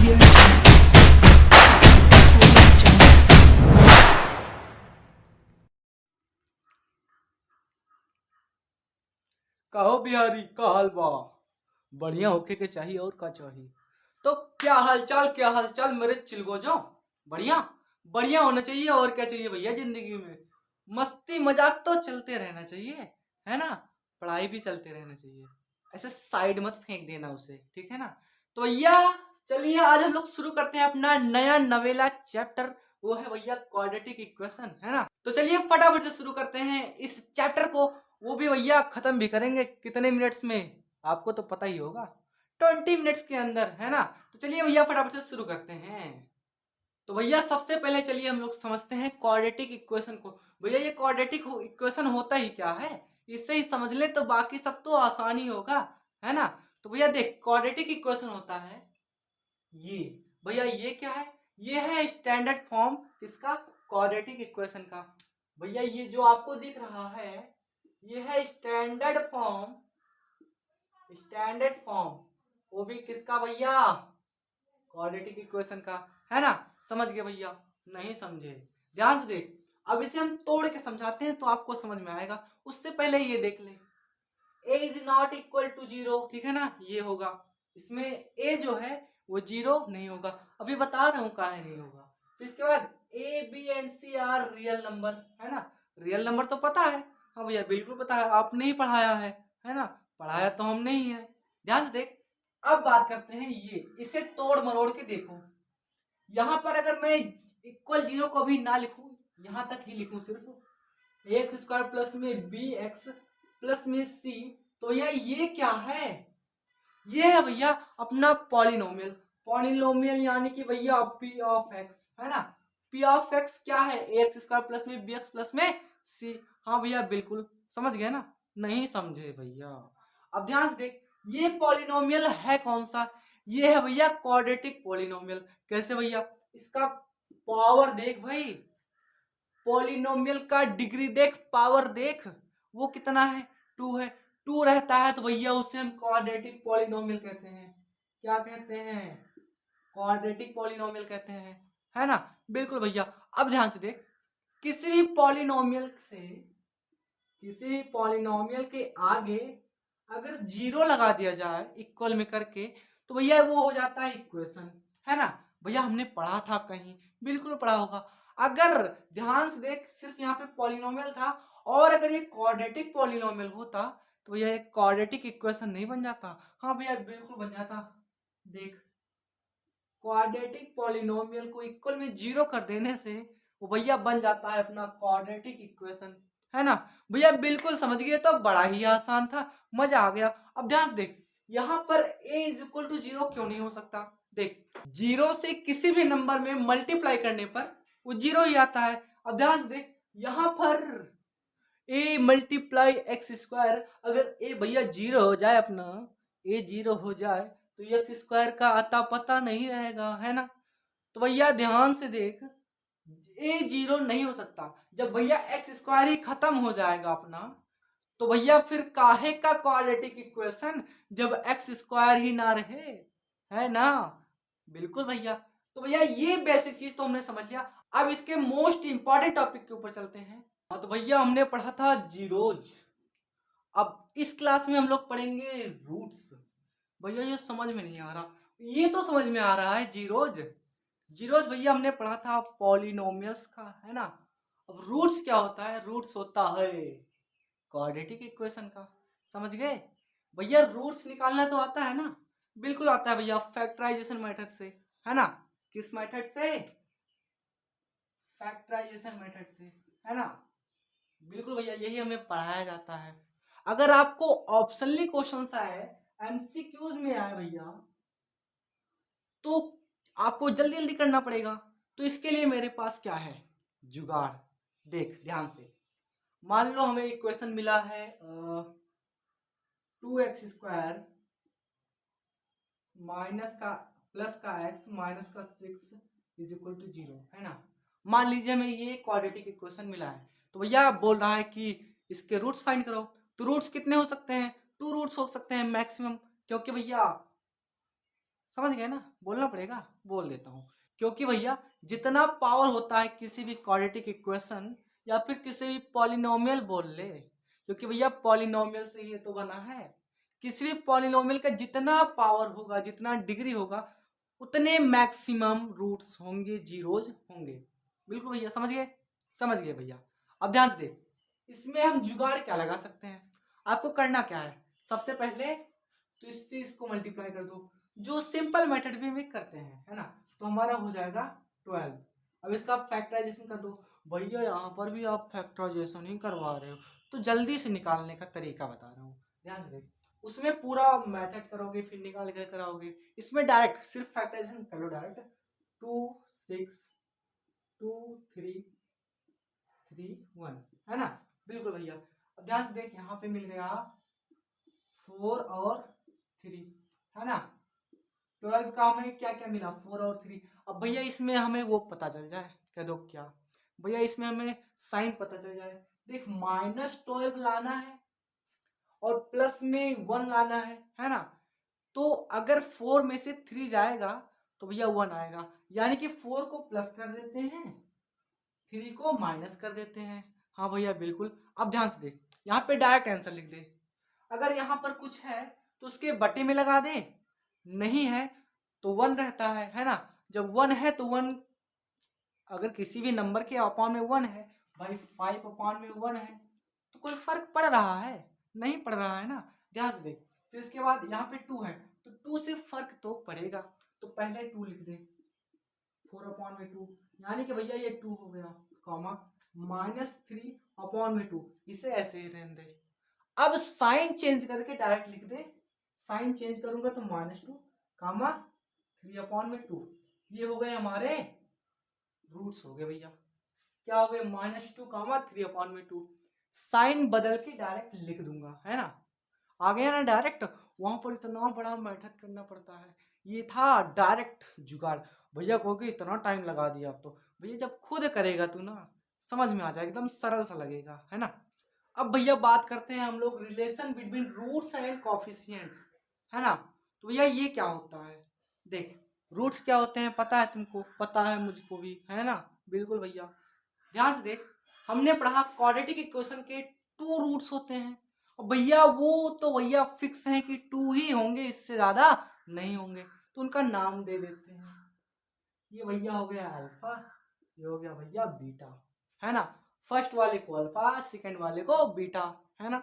audio jungle. Audio jungle. कहो बिहारी का हाल बा। बढ़िया होके के चाहिए और का चाहिए। तो क्या हालचाल मेरे चिलगोजो। बढ़िया बढ़िया होना चाहिए और क्या चाहिए भैया जिंदगी में। मस्ती मजाक तो चलते रहना चाहिए, है ना। पढ़ाई भी चलते रहना चाहिए, ऐसे साइड मत फेंक देना उसे, ठीक है ना। तो भैया चलिए आज हम लोग शुरू करते हैं अपना नया नवेला चैप्टर। वो है भैया क्वाड्रेटिक इक्वेशन, है ना। तो चलिए फटाफट से शुरू करते हैं इस चैप्टर को। वो भी भैया खत्म भी करेंगे कितने मिनट्स में, आपको तो पता ही होगा, 20 मिनट्स के अंदर, है ना। तो चलिए भैया फटाफट से शुरू करते हैं। तो भैया सबसे पहले चलिए हम लोग समझते हैं क्वाड्रेटिक इक्वेशन को। भैया ये क्वाड्रेटिक इक्वेशन होता ही क्या है, इससे ही समझ ले तो बाकी सब तो आसानी होगा, है ना। तो भैया देख क्वाड्रेटिक इक्वेशन होता है ये। भैया ये क्या है, ये है स्टैंडर्ड फॉर्म किसका, क्वाड्रेटिक इक्वेशन का। भैया ये जो आपको दिख रहा है ये है स्टैंडर्ड फॉर्म वो भी किसका भैया, क्वाड्रेटिक इक्वेशन का, है ना। समझ गए भैया, नहीं समझे ध्यान से देख। अब इसे हम तोड़ के समझाते हैं तो आपको समझ में आएगा। उससे पहले ये देख ले, a is not equal to zero, ठीक है ना। ये होगा, इसमें a जो है वो जीरो नहीं होगा। अभी बता रहा हूँ काहे नहीं होगा। फिर इसके बाद a b and c are real number, है ना। रियल नंबर तो पता है, हाँ भैया बिल्कुल पता है, आपने ही पढ़ाया है ना। पढ़ाया तो हमने ही है। ध्यान से देख, अब बात करते हैं ये, इसे तोड़ मरोड़ के देखो। यहां पर अगर मैं इक्वल जीरो को भी ना लिखूं, यहां तक ही लिखूं सिर्फ एक्स स्क्वायर प्लस में बी एक्स प्लस में सी, तो भैया ये क्या है, ये है भैया अपना पॉलिनोमियल। पॉलिनोमियल यानी कि भैया पी ऑफ एक्स, है ना। पी ऑफ एक्स क्या है, एक्स स्क्वायर प्लस में बी एक्स प्लस में सी। हाँ भैया बिल्कुल समझ गए ना, नहीं समझे भैया। अब ध्यान से देख, ये पॉलिनोमियल है कौन सा, ये है भैया क्वाड्रेटिक पॉलिनोमियल। कैसे भैया, इसका पावर देख भाई, पॉलिनोमियल का डिग्री देख, पावर देख, वो कितना है, 2 है। 2 रहता है तो भैया उसे हम क्वाड्रेटिक पॉलिनोमियल कहते हैं। क्या कहते हैं, क्वाड्रेटिक पॉलिनोमियल कहते हैं, है ना। बिल्कुल भैया। अब ध्यान से देख, किसी भी पॉलिनोमियल के आगे अगर जीरो लगा दिया जाए इक्वल में करके, तो भैया वो हो जाता है इक्वेशन, है ना। भैया हमने पढ़ा था कहीं, बिल्कुल पढ़ा होगा। अगर ध्यान से देख, सिर्फ यहाँ पे पॉलिनोमियल था, और अगर ये क्वाड्रेटिक पॉलिनोमियल होता तो भैया एक क्वाड्रेटिक इक्वेशन नहीं बन जाता। हाँ भैया बिल्कुल बन जाता। देख, क्वाड्रेटिक पॉलिनोमियल को इक्वल में जीरो कर देने से वो भैया बन जाता है अपना क्वाड्रेटिक इक्वेशन, है ना। भैया बिल्कुल समझ गए, तो बड़ा ही आसान था, मजा आ गया। अब ध्यान से देख, यहाँ पर a is equal to zero क्यों नहीं हो सकता। देख, जीरो से किसी भी नंबर में मल्टीप्लाई करने पर वो जीरो ही आता है। अब ध्यान से देख, यहाँ पर a मल्टीप्लाई एक्स स्क्वायर, अगर a भैया जीरो हो जाए, अपना a जीरो हो जाए तो एक्स स्क्वायर का अता पता नहीं रहेगा, है ना। तो भैया ध्यान से देख, a जीरो नहीं हो सकता। जब भैया एक्स स्क्वायर ही खत्म हो जाएगा अपना, तो भैया फिर काहे का क्वाड्रेटिक इक्वेशन, जब एक्स स्क्वायर ही ना रहे, है ना। बिल्कुल भैया। तो भैया ये बेसिक चीज तो हमने समझ लिया। अब इसके मोस्ट इंपॉर्टेंट टॉपिक के ऊपर चलते हैं। हाँ तो भैया हमने पढ़ा था जीरोज, अब इस क्लास में हम लोग पढ़ेंगे रूट्स। भैया ये समझ में नहीं आ रहा, ये तो समझ में आ रहा है जीरोज। जीरोज भैया हमने पढ़ा था पॉलिनोमियल्स का, है ना। अब रूट्स क्या होता है, रूट्स होता है क्वाड्रेटिक इक्वेशन का। समझ गए भैया, रूट्स निकालना तो आता है ना, बिल्कुल आता है भैया, फैक्टराइजेशन मेथड से, है ना। किस मेथड से, फैक्टराइजेशन मेथड से, है ना। बिल्कुल भैया यही हमें पढ़ाया जाता है। अगर आपको ऑप्शनली क्वेश्चन आए, एमसीक्यूज में आए भैया, तो आपको जल्दी जल्दी करना पड़ेगा। तो इसके लिए मेरे पास क्या है, जुगाड़। देख ध्यान से, मान लो हमें इक्वेशन मिला है 2x² माइनस का प्लस का x माइनस का 6 इज इक्वल टू 0, है ना। मान लीजिए हमें ये क्वाड्रेटिक इक्वेशन मिला है, तो भैया बोल रहा है कि इसके रूट्स फाइंड करो। तो रूट्स कितने हो सकते हैं, 2 रूट्स हो सकते हैं मैक्सिमम, क्योंकि भैया समझ गए ना? बोलना पड़ेगा, बोल देता हूँ। क्योंकि भैया जितना पावर होता है किसी भी क्वाड्रेटिक इक्वेशन या फिर किसी भी पॉलिनोमियल बोल ले, क्योंकि भैया पॉलिनोमियल से ये तो बना है। किसी भी पॉलिनोमियल का जितना पावर होगा, जितना डिग्री होगा, उतने मैक्सिमम रूट्स होंगे, जीरोज होंगे। बिल्कुल भैया, समझ गए? समझ गए भैया। अब ध्यान से देख, इसमें हम जुगाड़ क्या लगा सकते हैं? आपको करना क्या है? सबसे पहले तो इससे इसको मल्टीप्लाई कर दो, जो सिंपल मेथड भी करते हैं, है ना? तो हमारा हो जाएगा 12। अब इसका फैक्टराइजेशन कर दो। भैया यहाँ पर भी आप फैक्टराइजेशन ही करवा रहे हो, तो जल्दी से निकालने का तरीका बता रहा हूँ, ध्यान से देख। उसमें पूरा मेथड करोगे फिर निकाल कर कराओगे, इसमें डायरेक्ट सिर्फ फैक्टराइजेशन कर लो डायरेक्ट। 2 6 2 3 3 1, है ना? बिल्कुल भैया। अब ध्यान से देख, यहाँ पे मिल गया 4 और 3, है ना? 12 का हमें क्या क्या मिला? 4 और 3। अब भैया इसमें हमें वो पता चल जाए, कह दो क्या भैया, इसमें हमें साइन पता चल जाए। देख, -12 लाना है और प्लस में 1 लाना है ना? तो अगर 4 में से 3 जाएगा तो भैया 1 आएगा, यानी कि 4 को प्लस कर देते हैं, 3 को माइनस कर देते हैं। हाँ भैया बिल्कुल। अब ध्यान से देख, यहाँ पे डायरेक्ट आंसर लिख दे। अगर यहाँ पर कुछ है तो उसके बटे में लगा दे, नहीं है तो 1 रहता है ना? जब 1 है तो 1, अगर किसी भी नंबर के अपॉन में 1 है भाई, 5 अपॉन में 1 है, तो कोई फर्क पड़ रहा है? नहीं पड़ रहा है ना? ध्यान से देख। फिर इसके बाद यहाँ पे 2 है, तो 2 से फर्क तो पड़ेगा, तो पहले 2 लिख दे, 4 अपॉन में 2, यानी कि भैया ये 2 हो गया, कॉमा -3 अपॉन में 2, इसे ऐसे ही रहने दे। अब साइन चेंज करके डायरेक्ट लिख दे, साइन चेंज करूंगा तो -2 कामा 3 अपॉन में 2, ये हो गए हमारे रूट्स हो गए भैया। क्या हो गए? -2 कामा 3 अपॉन में 2। साइन बदल के डायरेक्ट लिख दूंगा, है ना? आ गया ना डायरेक्ट? वहां पर इतना बड़ा मेथड करना पड़ता है, ये था डायरेक्ट जुगाड़। भैया कहोगे इतना टाइम लगा दिया आप तो। भैया जब खुद करेगा तू ना, समझ में आ जाएगा, एकदम सरल सा लगेगा, है ना? अब भैया बात करते हैं हम लोग relation between roots and coefficients, है ना? तो भैया ये क्या होता है? देख, रूट्स क्या होते हैं पता है तुमको? पता है मुझको भी, है ना? बिल्कुल भैया। ध्यान से देख, हमने पढ़ा क्वाड्रेटिक इक्वेशन के 2 रूट्स होते हैं, और भैया वो तो भैया फिक्स है कि 2 ही होंगे, इससे ज्यादा नहीं होंगे, तो उनका नाम दे देते हैं। ये भैया हो गया अल्फा, ये हो गया भैया बीटा, है ना? फर्स्ट वाले को अल्फा, सेकंड वाले को बीटा, है ना?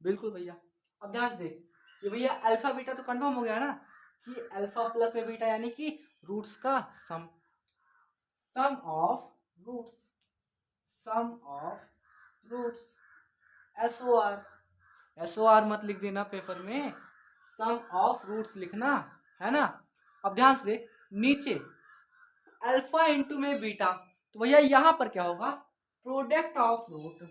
बिल्कुल भैया। अब ध्यान से देख, ये भैया अल्फा बीटा तो कंफर्म हो गया ना कि अल्फा प्लस में बीटा, यानी कि रूट्स का sum, sum of roots, sum of roots, SOR। SOR मत लिख देना पेपर में, सम ऑफ रूट्स लिखना, है ना? अब ध्यान से देख, नीचे अल्फा इंटू में बीटा, तो भैया यहाँ पर क्या होगा? Product of root,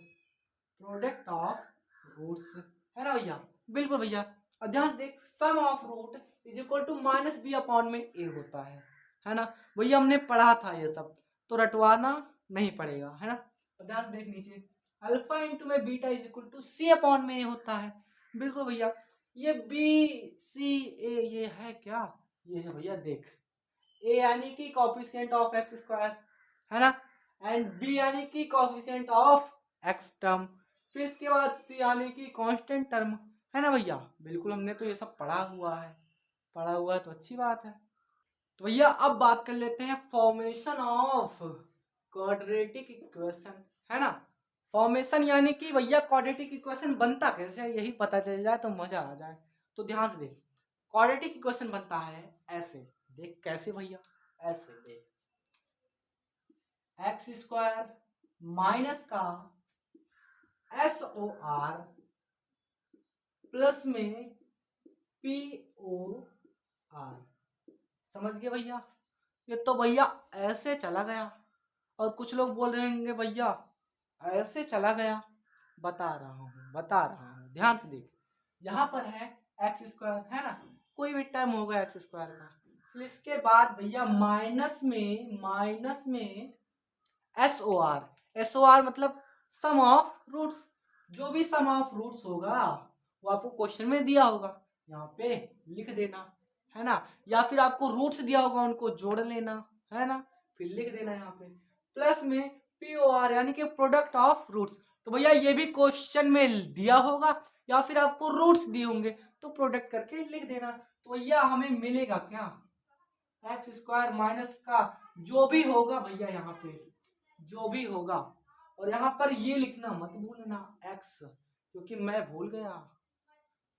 product of roots, है ना भैया? बिल्कुल भैया। अब ध्यान से देख, sum of root is equal to -b upon में a होता है ना? भैया हमने पढ़ा था ये सब, तो रटवाना नहीं पड़ेगा, है ना? अब ध्यान से देख नीचे, अल्फा इंटू में beta is equal to c upon में a होता है। बिल्कुल भैया। ये b c a ये है क्या? ये है भैया, देख, a यानी कि कोफिशिएंट ऑफ एक्स स्क्वायर, है ना? एंड b यानी कि कोफिशिएंट ऑफ एक्स टर्म, फिर इसके बाद c यानी कि कांस्टेंट टर्म, है ना भैया? बिल्कुल, हमने तो ये सब पढ़ा हुआ है, पढ़ा हुआ है तो अच्छी बात है। तो भैया अब बात कर लेते हैं फॉर्मेशन ऑफ क्वाड्रेटिक इक्वेशन, है ना? फॉर्मेशन यानी कि भैया क्वाड्रेटिक इक्वेशन बनता कैसे है, यही पता चल जाए तो मजा आ जाए। तो ध्यान से देख, क्वाड्रेटिक इक्वेशन बनता है ऐसे, देख कैसे भैया, ऐसे देख, एक्स स्क्वायर माइनस का SOR प्लस में POR, समझ गए भैया? ये तो भैया ऐसे चला गया, और कुछ लोग बोल रहे होंगे भैया ऐसे चला गया। बता रहा हूँ, बता रहा हूँ, ध्यान से देख, यहाँ पर है एक्स स्क्वायर, है ना? कोई भी टर्म होगा एक्स स्क्वायर का, फिर इसके बाद भैया माइनस में SOR मतलब सम ऑफ रूट्स, जो भी सम ऑफ रूट्स होगा वो आपको क्वेश्चन में दिया होगा, यहाँ पे लिख देना, है ना, या फिर आपको रूट्स दिया होगा उनको जोड़ लेना, है ना, फिर लिख देना यहाँ पे प्लस में POR यानी कि प्रोडक्ट ऑफ रूट्स। तो भैया ये भी क्वेश्चन में दिया होगा या फिर आपको रूट्स दिए होंगे तो प्रोडक्ट करके लिख देना। तो भैया हमें मिलेगा क्या, एक्स स्क्वायर माइनस का जो भी होगा भैया यहाँ पे जो भी होगा, और यहाँ पर ये लिखना मत भूलना एक्स, क्योंकि मैं भूल गया,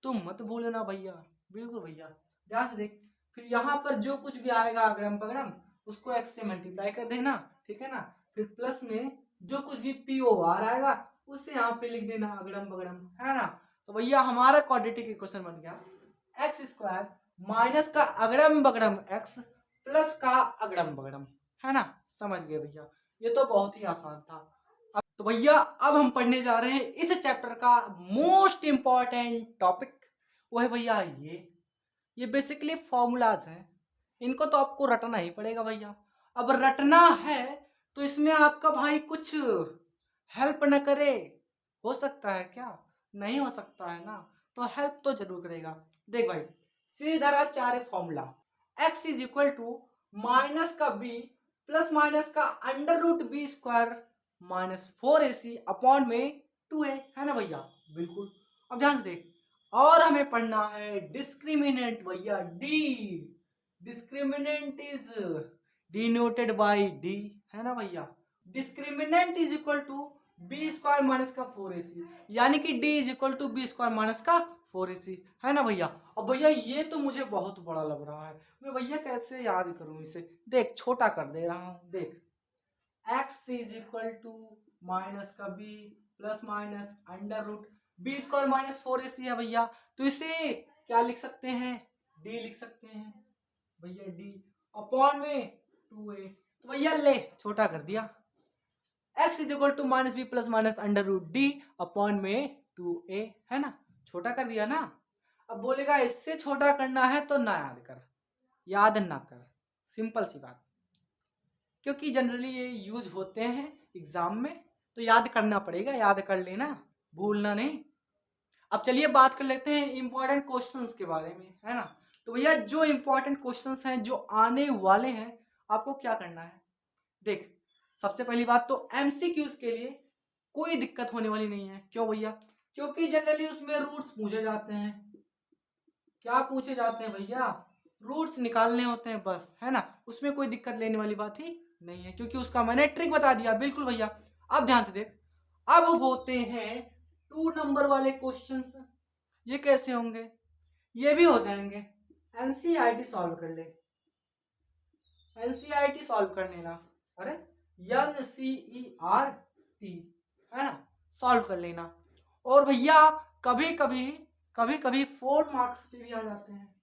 तुम मत भूलना भैया, बिल्कुल भैया ध्यान से देख। फिर यहाँ पर जो कुछ भी आएगा अगड़म बगड़म उसको एक्स से मल्टीप्लाई कर देना, ठीक है ना, फिर प्लस में जो कुछ भी POR आएगा उससे यहाँ पे लिख देना अगड़म बगड़म, है ना। तो भैया हमारा क्वाड्रेटिक इक्वेशन बन गया एक्स स्क्वायर माइनस का अगड़म बगड़म एक्स प्लस का अगड़म बगड़म, है ना, समझ गए भैया, ये तो बहुत ही आसान था। तो भैया अब हम पढ़ने जा रहे हैं इस चैप्टर का मोस्ट इंपॉर्टेंट टॉपिक, वो है भैया ये बेसिकली फॉर्मूलाज हैं, इनको तो आपको रटना ही पड़ेगा भैया। अब रटना है तो इसमें आपका भाई कुछ हेल्प न करे, हो सकता है क्या, नहीं हो सकता है ना, तो हेल्प तो जरूर करेगा। देख भाई सीधाचार्य formula x is equal to minus का b प्लस माइनस का under root B square minus 4ac upon में 2a, है ना भैया, बिल्कुल। अब ध्यान से देख, और हमें पढ़ना है डिस्क्रिमिनेंट भैया, D discriminant is denoted by D, है ना भैया, discriminant is equal to B square minus का 4ac, यानी कि D is equal to B square minus का 4ac, है ना भैया। अब भैया ये तो मुझे बहुत बड़ा लग रहा है, मैं भैया कैसे याद करूं इसे, देख छोटा कर दे रहा हूं, देख x is equal to minus का b plus minus under root B square minus 4ac है भैया, तो इसे क्या लिख सकते हैं, d लिख सकते हैं भैया, d अपॉन में 2a, तो भैया ले छोटा कर दिया, x is equal to minus B plus minus under root D upon में 2a, है ना, छोटा कर दिया ना। अब बोलेगा इससे छोटा करना है तो ना याद कर, याद ना कर, सिंपल सी बात, क्योंकि जनरली ये यूज होते हैं एग्जाम में, तो याद करना पड़ेगा, याद कर लेना, भूलना नहीं। अब चलिए बात कर लेते हैं इंपॉर्टेंट क्वेश्चंस के बारे में, है ना। तो भैया जो इंपॉर्टेंट क्वेश्चंस हैं जो आने वाले हैं आपको क्या करना है, देख सबसे पहली बात तो MCQs के लिए कोई दिक्कत होने वाली नहीं है, क्यों भैया, क्योंकि जनरली उसमें रूट्स पूछे जाते हैं, क्या पूछे जाते हैं भैया, रूट्स निकालने होते हैं बस, है ना, उसमें कोई दिक्कत लेने वाली बात ही नहीं है, क्योंकि उसका मैंने ट्रिक बता दिया, बिल्कुल भैया। अब ध्यान से देख, अब होते हैं 2 नंबर वाले क्वेश्चंस, ये कैसे होंगे, ये भी हो जाएंगे, NCERT सॉल्व कर ले, NCERT सॉल्व कर लेना, अरे NCERT, है ना, सॉल्व कर लेना। और भैया कभी कभी 4 मार्क्स के भी आ जाते हैं,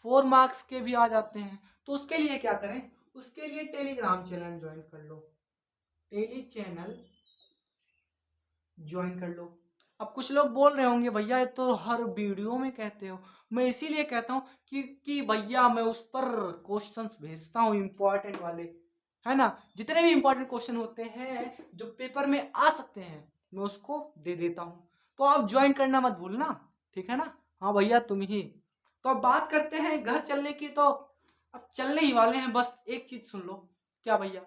4 मार्क्स के भी आ जाते हैं, तो उसके लिए क्या करें, उसके लिए टेलीग्राम चैनल ज्वाइन कर लो, टेली चैनल ज्वाइन कर लो। अब कुछ लोग बोल रहे होंगे भैया ये तो हर वीडियो में कहते हो, मैं इसीलिए कहता हूँ कि भैया मैं उस पर क्वेश्चंस भेजता हूँ इंपॉर्टेंट वाले, है ना, जितने भी इंपॉर्टेंट क्वेश्चन होते हैं जो पेपर में आ सकते हैं मैं उसको दे देता हूँ, तो आप ज्वाइन करना मत भूलना, ठीक है ना। हाँ भैया तुम ही, तो अब बात करते हैं घर चलने की, तो अब चलने ही वाले हैं, बस एक चीज सुन लो, क्या भैया,